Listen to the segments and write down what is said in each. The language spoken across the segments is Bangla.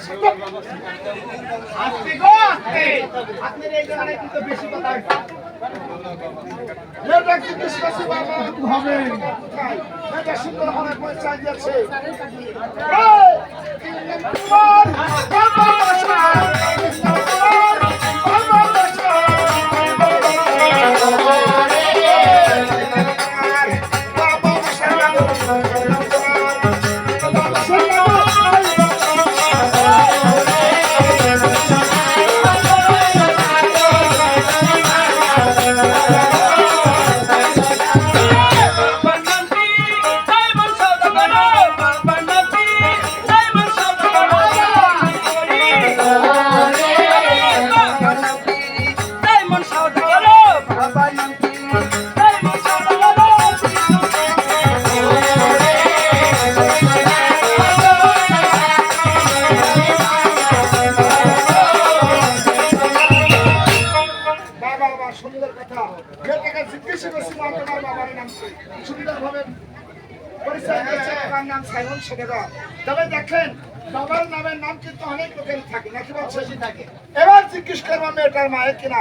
আস্তে গো আস্তে, আপনার এই জায়গায় কিন্তু বেশি কথা হয়। এটা কি বেশি বেশি বাবা হবে? এটা সুন্দর অনেক পয়সা দিয়েছে। তবে দেখেন বাবার নামের নাম কিন্তু অনেক লোকের থাকে নাকি বলছে থাকে। এবার জিজ্ঞেস করবো মেয়েটার মায়ের কিনা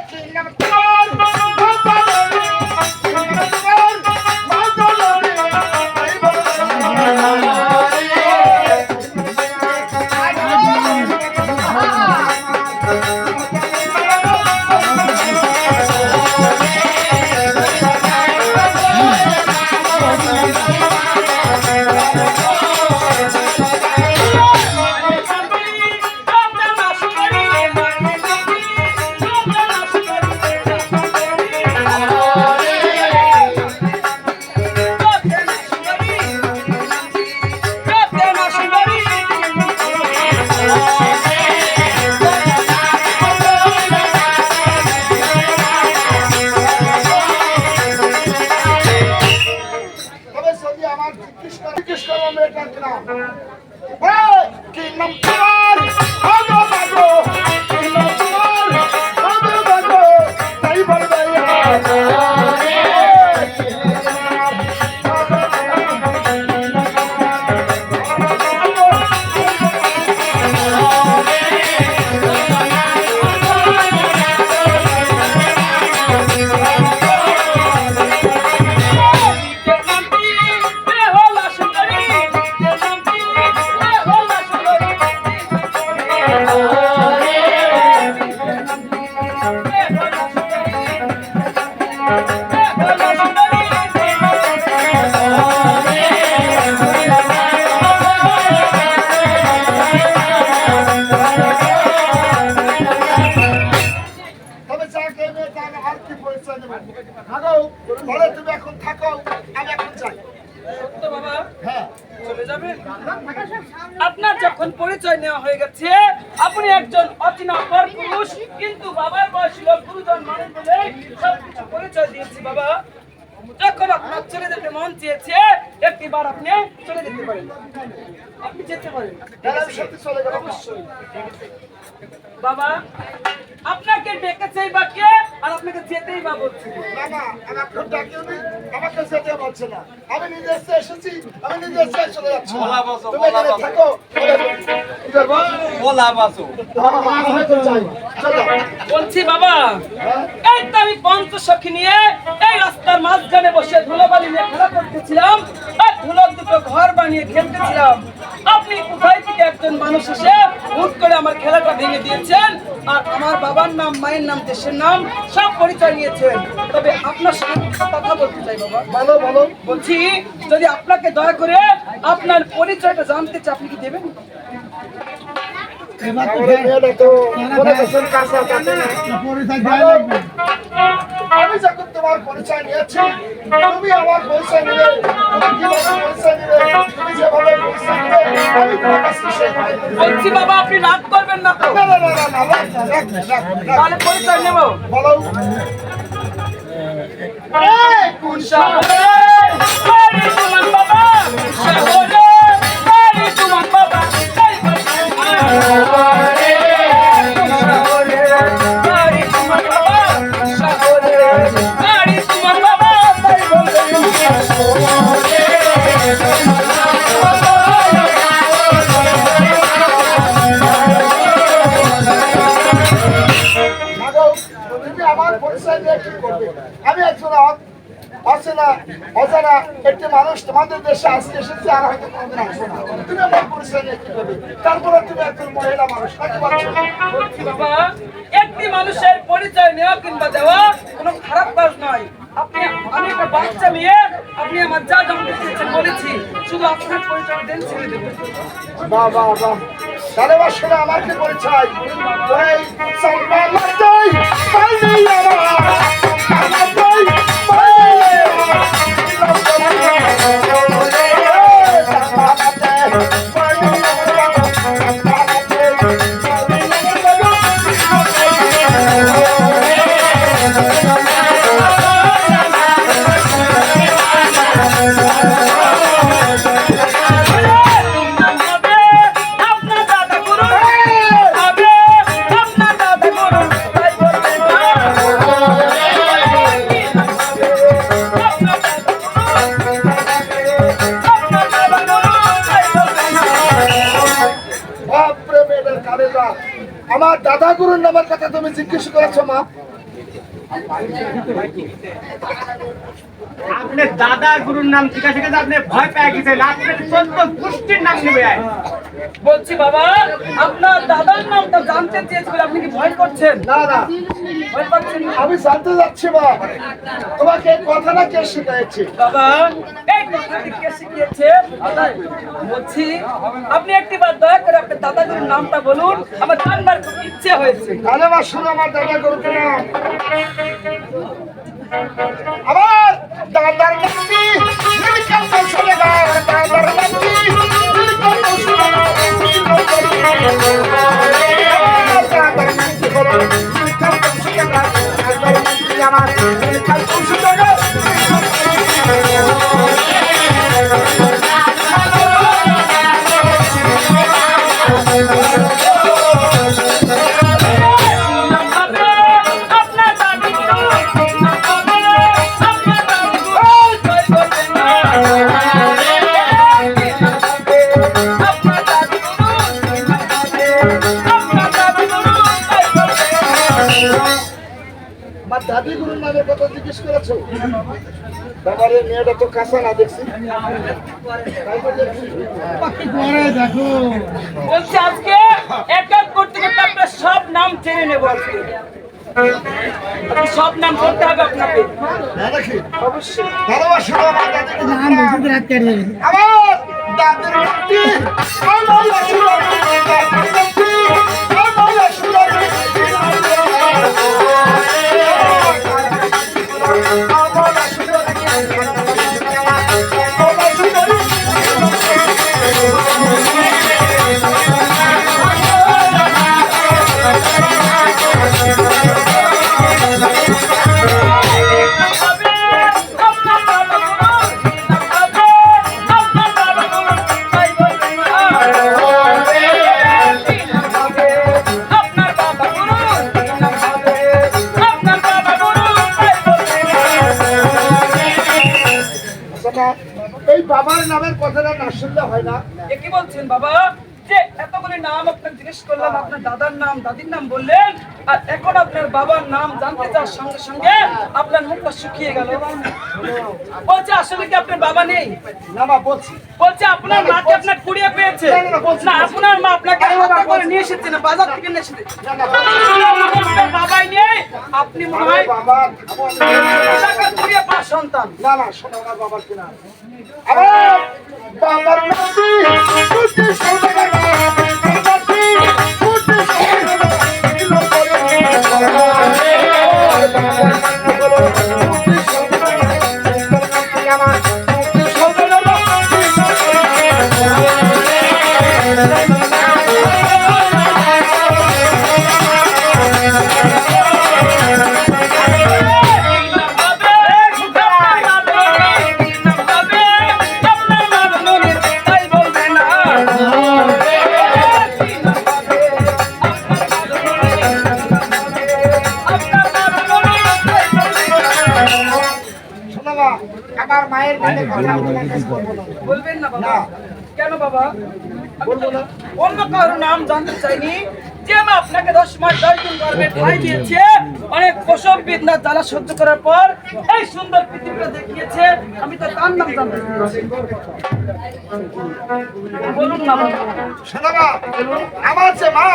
কি নাম তুমি এখন থাকো আমি এখন যাই। আপনার যখন পরিচয় নেওয়া হয়ে গেছে আপনি একজন অচেনা পুরুষ, কিন্তু বাবার বয়স ছিল গুরুজন মানুষ বলে সবকিছু পরিচয় দিয়েছি বাবা। যখন আপনার চলে যেতে মন চেয়েছে একটিবার আপনি চলে যেতে পারেন, আপনি যেতে পারেন। অবশ্যই বাবা, আপনাকে ডেকেছেই বা কে আর আপনাকে যেতেই বা বলছে? বাবা আমাকে ডাকিও নি, আমাকে যেতে বলছে না। আমি নিজে এসেছি, আমি নিজে চলে যাচ্ছি। তুমি এখানে থাকো। বলা বাসো বলছি বাবা, এই তো আমি পঞ্চসখী নিয়ে এই রাস্তার মাঝখানে বসে ধুলোবালি নিয়ে খেলা করতেছিলাম আর ধুলোর দুটো ঘর বানিয়ে খেলতেছিলাম। আপনি কোথায় থেকে একজন মানুষ এসে হুট করে আমার খেলাটা ভেঙে দিয়েছেন আর আমার বাবার নাম, মায়ের নাম, দেশের নাম সব পরিচয় নিয়েছেন। তবে আপনার সাথে কথা বলতে চাই বাবা। বলো বলো। বলছি যদি আপনাকে দয়া করে আপনার পরিচয়টা জানতে চাই, আপনি কি দেবেন? আমি যখন তোমার পরিচয় নিয়েছি তুমি আমার পরিচয় নিলে, তুমি যেভাবে পরিচয় নিলে আমি তোমার কাছে বলছি বাবা আপনি রাগ করবেন না তো? তাহলে পরিচয় নেব। বলো। কোন শহরে তোমার বাবা? শহরে তোমার বাবা? অচেনা অজানা একটি মানুষ তোমাদের দেশে আজকে এসেছে, আর হয়তো কোনোদিন আসবে না। তুমি আমার পরিচয় নিয়ে কি করবে? তারপরে তুমি একজন মহিলা মানুষ, নাকি বলছো? বলছি বাবা, একটি মানুষের পরিচয় নেওয়া কিংবা দেওয়া কোনো খারাপ কাজ নয়। আমি একটা বাচ্চা মেয়ে, আপনি আমার যা জানতে চেয়েছেন বলেছি, শুধু আপনার পরিচয় দেন, ছেড়ে দেবেন। বাহ বাহ বাহ, তাহলে এবার শোনো আমার কি পরিচয়। ওই চম্পা মাতাই পাইনি আমার, মাতাই পাইনি আমার দাদা গুরুর নামের কথা তুমি জিজ্ঞেস করেছো মা? আপনি দাদা গুরুর নাম জিজ্ঞাসা করে আপনি ভয় পেয়ে গেছেন, আপনি 14 গোষ্ঠীর নাম নেবে। বলছি বাবা, আপনার দাদার নামটা জানতে চেয়েছিলেন, আপনি কি ভয় করছেন? না না, ভয় পাচ্ছেন না? আমি জানতে যাচ্ছি মা, তোমাকে এই কথাটা কে শিখাইছে? বাবা, এই কথাটি কে শিখিয়েছে? বলছি আপনি একটিবার দয়া করে আপনার দাদাগুলোর নামটা বলুন, আমার জানবার খুব ইচ্ছে হয়েছে। তাহলে মা শুনো আমার দাদা গুরুকে নাম। আমার দাদার নামটি নীলকণ্ঠ সুলেমান, দাদার নামটি নীলকণ্ঠ সুলেমান, দাদার নামটি হলো নীলকণ্ঠ সুলেমান, দাদার নামটি আমার নীলকণ্ঠ সুলেমান। আমার দাদি গুরুর নামের কথা জিজ্ঞেস করেছো? বাবার এই মেয়েটা তো কাঁচা না দেখছি। তাই তো দেখছি। দেখো বলছি আজকে এক এক করতে করতে আপনার সব নাম জেনে নেব। আজকে আপনি সব নাম করতে হবে আপনাকে। দেখি অবশ্যই ভালোবাসা আমার দাদির নাম। আমার দাদির নামটি আমার সুরানি, দাদির নামটি আমার সুরানি, এই বাবার নামের কথাটা না শুনলে হয় না। এ কি বলছেন বাবা, যে এতগুলি নাম আপনাকে জিজ্ঞেস করলাম, আপনার দাদার নাম দাদির নাম বললেন, আর এখন আপনার বাবার নাম জানতে চাওয়ার সঙ্গে সঙ্গে আপনার মুখটা শুকিয়ে গেল। বলছে আসলে কি আপনার বাবা নেই? না মা বলছি, বলছে আপনার মাকে আপনার কুড়িয়ে পেয়েছে না, আপনার মা আপনাকে হাতে করে নিয়ে এসেছে না, বাজার থেকে নিয়ে এসেছে। আপনার বাবাই নেই, আপনি মনে হয় বাবা টাকা কুড়িয়ে পাওয়া সন্তান। না না শোনো আমার বাবার কিনা আমার বাবার নামটি কুটি সৌদাগর, নামটি কুটি আমার মায়ের নামে কথা বলবো না। বলবেন না বাবা? না। কেন বাবা? বলবো না। অন্য কারো নাম জানতে চাইনি, যে মা আপনাকে 10 মাস 10 দিন গর্ভে ঠাঁই দিয়েছে, অনেক প্রসব বেদনার জ্বালা সহ্য করার পর এই সুন্দর পৃথিবীটা দেখিয়েছে, আমি তো তার নাম জানতে চাই। বলুন না বাবা। শোনো মা, আমার যে মা,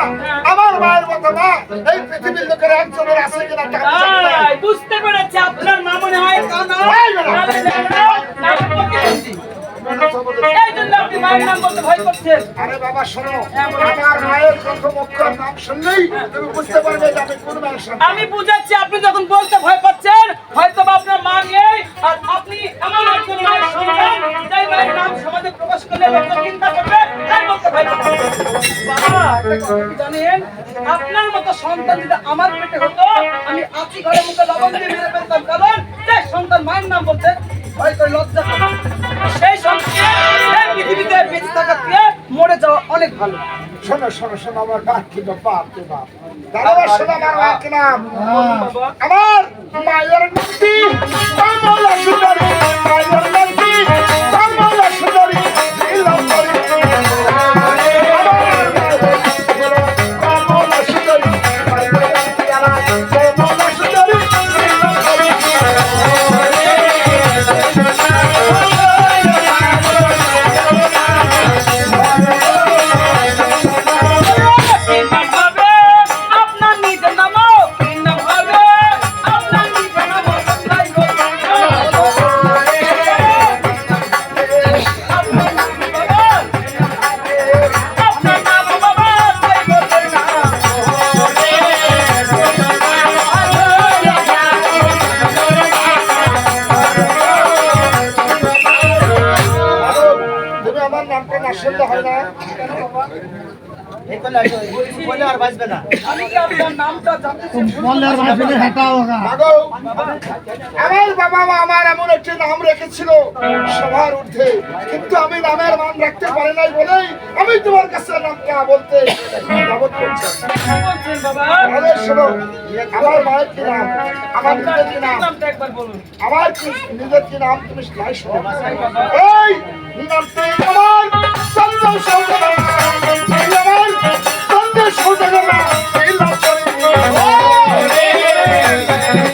আমার মায়ের মতো মা এই পৃথিবীর লোকের একজনের আছে কিনা তা আমি জানি না। তাই বুঝতে পেরেছি আপনার মা মনে হয় কানা। এই জন্য আপনি মায়ের নাম বলতে ভয় করছেন। আরে বাবা শোনো, আমার মায়ের প্রথম অক্ষর নাম শুনলেই তুমি বুঝতে পারবে যে আমি কোন মায়ের সন্তান। আমি বুঝাচ্ছি, আপনি যখন বলতে ভয় পাচ্ছেন, হয়তো বা আপনার মা নেই আর আপনি এমন একজন মায়ের সন্তান, যাই মায়ের নাম সমাজে প্রকাশ করলে লোক চিন্তা করবে, তাই বলতে ভয় পাচ্ছেন। বাবা, একটা কথা কি জানেন? আপনার মতো সন্তান যদি আমার পেটে হতো, আমি আছি ঘরে মুখে লবণ দিয়ে মেরে ফেলতাম, কারণ যে সন্তান মায়ের নাম বলতে ভয় করে, লজ্জা করে। সেই সন্তান এই পৃথিবীতে বেঁচে থাকার থেকে মরে যাওয়া অনেক ভালো। শোনো শোনো শোনো, আমার বাপ কি বাপ কি বাপ। দাঁড়াও শোনো, আমার মা কি নাম? আমার মায়ের নামটি কমলা সুন্দরী, মায়ের নামটি কমলা সুন্দরী, নীলম্বরী। কমলা সুন্দরী, মায়ের নামটি আমার কমলা সুন্দরী, নীলম্বরী। আপনার নিজের নাম হবে, আপনার নিজের নাম তুমি আমার নামটা না শুনলে হয় না? বলে আর বাঁচবে না। আমি কি আপনার নামটা জানতে চাই? মাগো, আমার বাবা মা আমার এমন একটি নাম রেখেছিল সবার ঊর্ধ্বে, কিন্তু আমি নামের মান রাখতে পারি নাই বলেই আমি তোমার কাছে নামটা বলতে দ্বিধাবোধ করছি। কি বলছেন বাবা? তাহলে শোনো, আমার মায়ের কি নাম, আমার নিজের কি নাম, নামটা একবার বলুন। আমার কি নিজের কি নাম তুমি তাই শোনো। এই নামটি আমার চন্দ্র সৌদাগর, আমার চন্দ্র সৌদাগর নাম, এই লক্ষ্মী।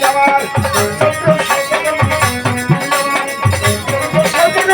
আমার চন্দ্র সৌদাগর নাম, চন্দ্র সৌদাগর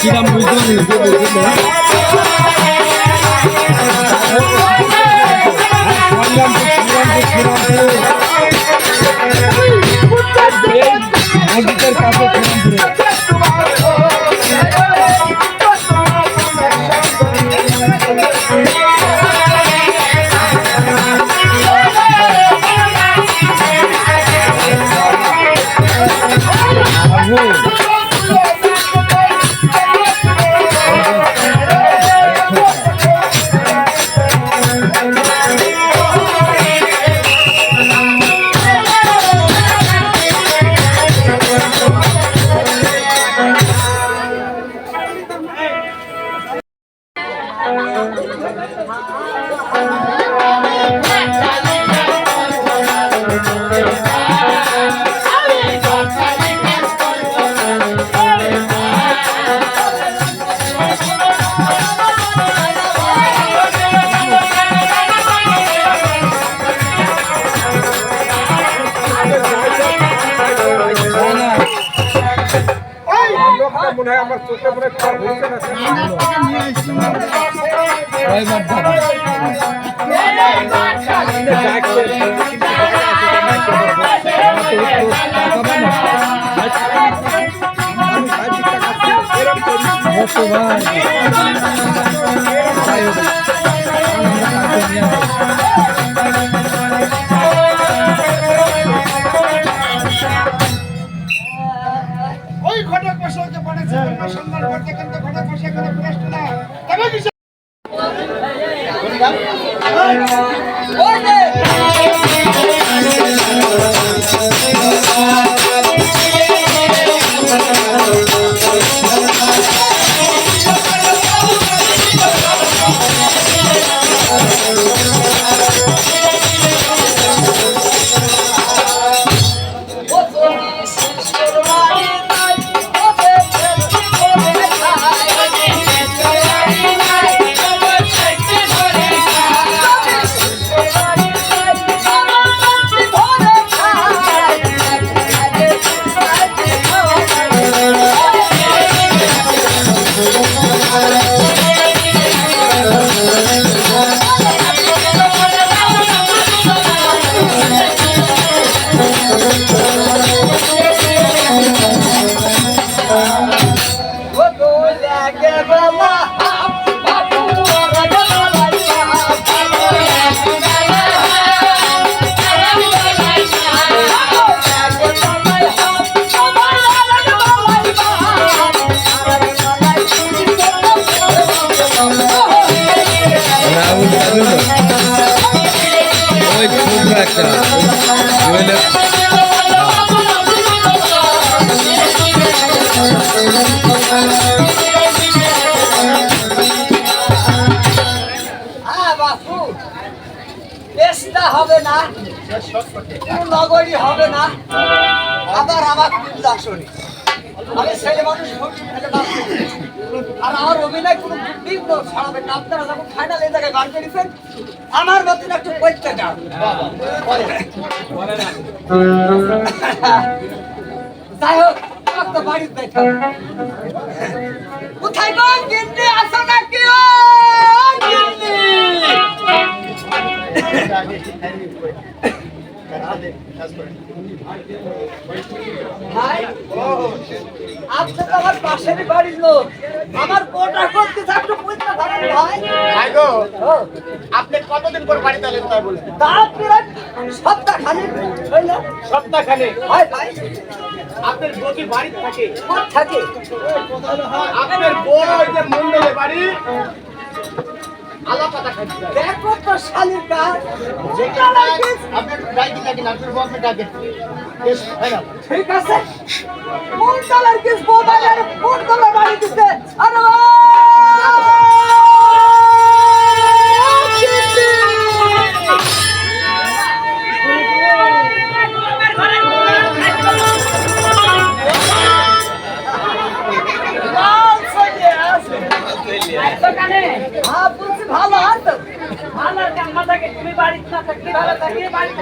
কি নাম বুঝতে পারছি না। মসজিদের কাছে শ্রীরামপুরে। মনে হয় আমার চোখে মনে হয় খারাপ হচ্ছে না। কয়বার দাদা ওই ঘটক মশাইকে বলেছে তোমরা সম্মান করতে, কিন্তু ঘটক মশাই কোনো প্রশ্ন না। তবে কি ওই ছোট একটা হবে না, নগরী হবে না, আবার আমার আসনি। আমি ছেলে মানুষ আর আমার অভিনয় কোনো বিঘ্ন ছড়াবে না। আপনারা যখন ফাইনাল এই জায়গায় বার করেছেন, আমার মতন একটু পরীক্ষা যাও। যাই হোক, তো বাড়ির দেখা কোথায় গো গিন্নি, আসো নাকি? ও গিন্নি, ভাই আপনি তো আমার পাশেরই বাড়ির লোক, আমার কোটা করতে থাকতো বুঝতে পারেন ভাই। ভাই গো, আপনি কতদিন পর বাড়িতে এলেন তাই বলেন? তারপরে সপ্তাহ খালি হইল। সপ্তাহ খানে হয় ভাই, আপনার বউকে বাড়িতে থাকে? থাকে আপনার বউ ওই যে মন্ডলে বাড়ি আলাপাতা খাচ্ছে। দেখো তো শালির কাজ। আপনি ডাকি ডাকি আপনার বউ আপনি ডাকেন। বেশ ভাই ঠিক আছে, কোন তলার কিস মোবাইলের কোন তলা বাড়ি দিতে? আরে ভালো আছে, ভালো কাম্মা থাকে, তুমি বাড়িতে না থাকলে ভালো থাকে, বাড়িতে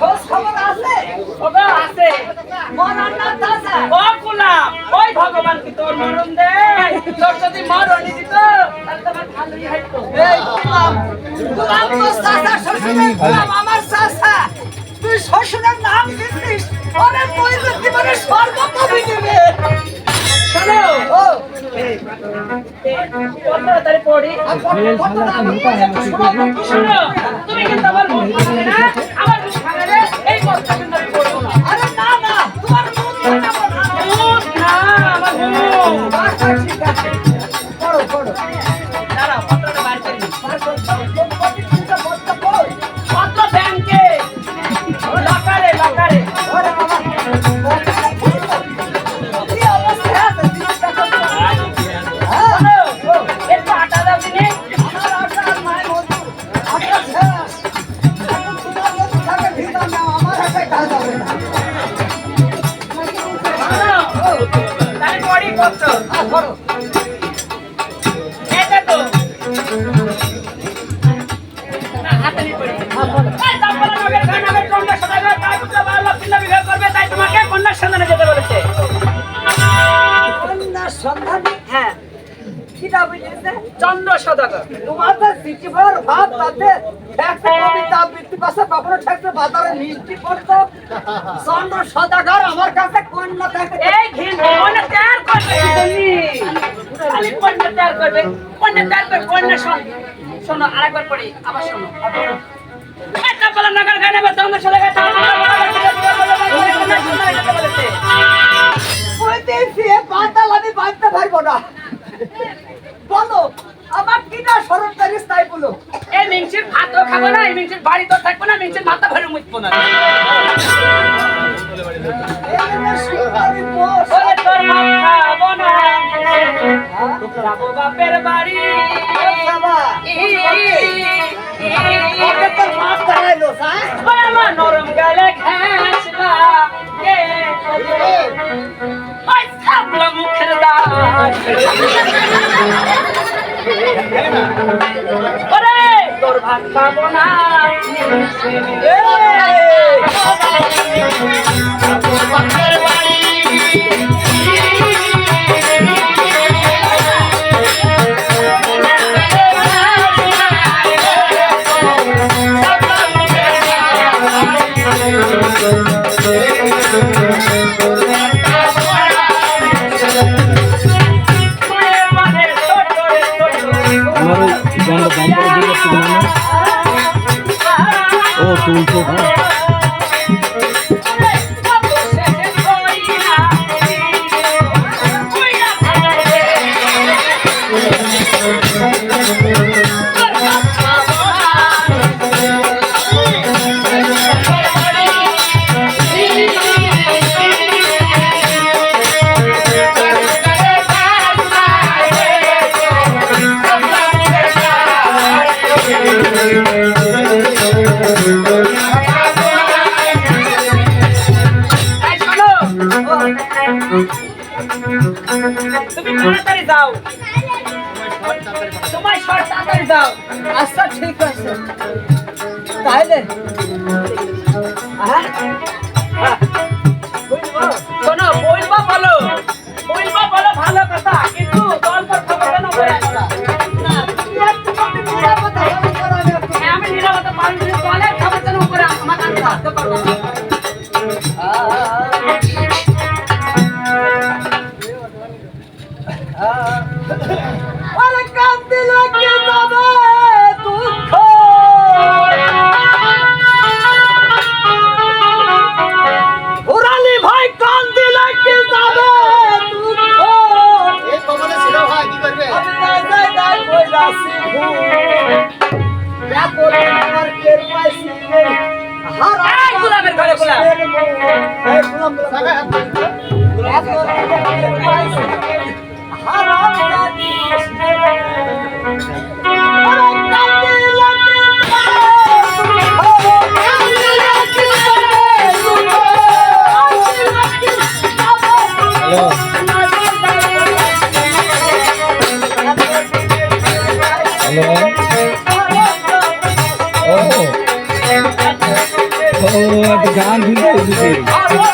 খোঁজ খবর আছে, ওগো আছে। মরণ না তাজা। ও কুলা, ওই ভগবান কি তোর মরণ দেয়? তোর যদি মরণই দিত তাহলে তোমার ভালোই হইতো। এই গোলাম, গোলাম তো তাজা শ্বশুর আমার চাচা তুই শ্বশুরের নাম দিচ্ছিস অনেক পয়সা জীবনের সর্বকবি দিবে শোনো ও কত তাড়াতাড়ি পড়ি শোনো শোনো তুমি কিন্তু আমার মন ভাঙবে না আমার মন ভাঙলে এই কথা কিন্তু আমি করবো না আরে না না তোমার মন ভাঙাবো না না আমার মন আচ্ছা, ঠিক আছে পড়ো পড়ো দাঁড়াও পত্রটা বার করে নিই। ওরে পত্র ব্যাংকে লকারে লকারে বাবা কি অবস্থা আছে শোনো, একটু আটা দাও দিনে আমার আটা আর মায়ের মতো আটা শেষ এখন তোমার মতো থাকে ভিড় না আমার হাতে খাওয়া যাবে না শোনো, তাহলে পড়ি পত্র ধরো এটা তো না হাতে নিয়ে পড়ি এই তারপরে নগের খান নগের কন্যা সদাগর তার পুত্র বাবা লক্ষ্মী বিবাহ করবে তাই তোমাকে কন্যার সন্ধানে যেতে বলেছে কন্যার সন্ধানী হ্যাঁ কিটা বুঝেছে চন্দ্র সদাগর তোমার তো সিটি ভর ভাত তাতে একটা কবিতা বৃত্তি পাশে কখনো থাকতে বাজারে মিষ্টি পড়তো চন্দ্র সদাগর আমার কাছে কন্যা থাকে এই ঘিন কন্যা তৈয়ার করবে খালি কন্যা তৈয়ার করবে কন্যা শোনো আরেকবার পড়ি আবার শোনো এটা বলা নগর খান নগর চন্দ্র সদাগর তার কন্যার সন্ধানে যেতে বলেছে কইতেছি পাতাল আমি বাঁধতে পারবো না বলো আমার কিটা স্মরণ করিস তাই বলো এই মিংসির ভাতও খাবো না এই মিংসির বাড়ি তো থাকবো না মিংসির মাথা ভরে মুছবো না ওরে তোর ভাত খাবো না যাবো বাপের বাড়ি তোর মাছ দাঁড়াইলো ওরে আমার নরম গালে ঘাসলা ওই সাবলা মুখের দাগ ওরে তোর ভাত খাবো না আমার ওই গানটা দাম করে দিয়ে যাচ্ছে না ও তুলছো হ্যাঁ তুমি তাড়াতাড়ি যাও তোমার শর্ট তাড়াতাড়ি যাও আচ্ছা ঠিক আছে তাইলে শোনো বলবা বলো ভালো কথা কিন্তু গল্প খবর কেন বলে আসলা আমি নিরাপত্তা পালন করে দলের খবর কেন উপরে আমার কাছে আসতে পারবো না আরে কান্দি লাগে যাবে দুঃখ উড়ালি ভাই কান্দি লাগে যাবে দুঃখ এই কমলে ছিল ভাই কি করবে আমি না যাই যাই কইরাছি ইয়া করে আমার কের পাইছি হারা এই গোলামের ঘরে গোলাম। এই গোলাম হারাম জানি হ্যালো ও একটা গান শুনতে এসেছি হারাম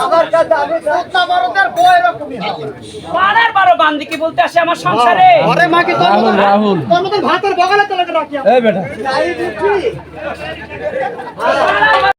আমার কাছে আমি কুত্তা বড়দের বউ এরকমই হয়। পাড়ার 12 বান্দিকে বলতে আসে আমার সংসারে। আরে মাকে তোর রাহুল মতন রাহুল তোর মতন ভাতের বগালে চলে রাখি এই বেটা যাই দিচ্ছি।